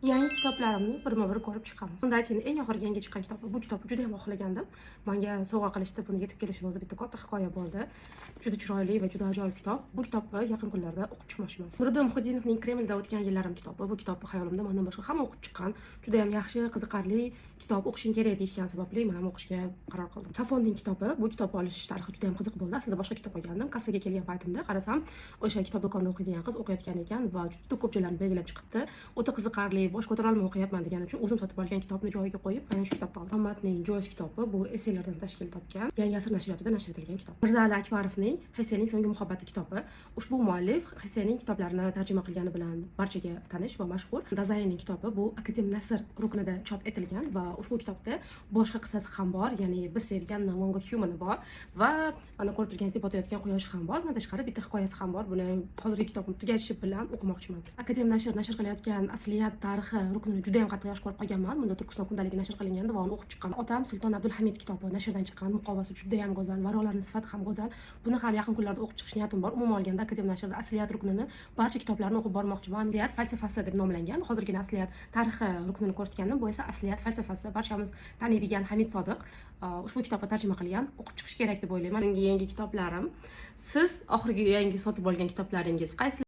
Yangi kitoblarimni birma-bir ko'rib chiqamiz. Unda aytaylik, eng oxirgi yangi chiqqan kitob. Bu kitobni juda ham xohlagandim. Menga sovg'a qilishdi, buni yetib kelishini o'zi bitta katta hikoya bo'ldi. Juda chiroyli va juda ajoyib kitob. Bu kitobni yaqin kunlarda o'qib chiqmoqchiman. Nuriddin Muhitdinovning Kremlda o'tgan yillarim kitobi. Bu kitobni hayolimda mendan boshqa hamma o'qib chiqqan. Juda ham yaxshi, qiziqarli kitob, o'qishing kerak deyishgan sababli men ham o'qishga qaror qildim. Safonning kitobi, bu kitobni olish tarixi juda ham qiziq bo'ldi. Aslida boshqa kitob olgandim. Kassaga kelgan paytimda qarasam, o'sha kitob do'konida o'qiydigan qiz o'qiyotgan ekan va juda ko'p joylarni belgilab chiqibdi. O'ta qiziqarli, bosh ko'tara olmay o'qiyapman degani uchun o'zim sotib olgan kitobni joyiga qo'yib, mana shu kitobni oldim. Muhammadning Joyce kitobi, bu esselardan tashkil topgan, Yangi asr nashriyotida nashr etilgan kitob. Mirzali Akbarovning Hessening so'nggi muhabbati kitobi. Ushbu muallif Hessening kitoblarini tarjima qilgani bilan barchaga tanish va mashhur. Dazayenning kitobi bu Akadem Nasr ruknida chop etilgan va ushbu kitobda boshqa qissasi ham bor, ya'ni biz sevgan No Longer Human bor va mana ko'rib turganingizdek botayotgan quyosh ham bor. Bundan tashqari bitta hikoyasi ham bor. Buni hozirgi kitobni tugashi bilan o'qimoqchiman. Akadem nashr qilayotgan asliyat tarixi ruknini juda ham qattiq yaxshi ko'rib qolganman. Bunda Turkiston kundaligi nashr qilingandi va uni o'qib chiqqan. Otam Sulton Abdulhamid kitobi nashrdan chiqqan, muqovasi juda ham go'zal, varaqlarning sifati ham go'zal. Buni ham yaqin kunlarda o'qib chiqish niyatim bor. Umuman olganda Akadem nashrida asliyat ruknini barcha kitoblarini o'qib bormoqchiman. Asliyat falsafasi deb nomlangan. Hozirgi asliyat tarixi ruknini ko'rsatgandim. Bu esa asliyat falsafasi. Barchamiz taniydigan Hamid Sodiq ushbu kitobni tarjima qilgan. O'qib chiqish kerak deb o'ylayman. Yangi kitoblarim. Siz oxirgi yangi sotib olgan kitoblaringiz qaysi?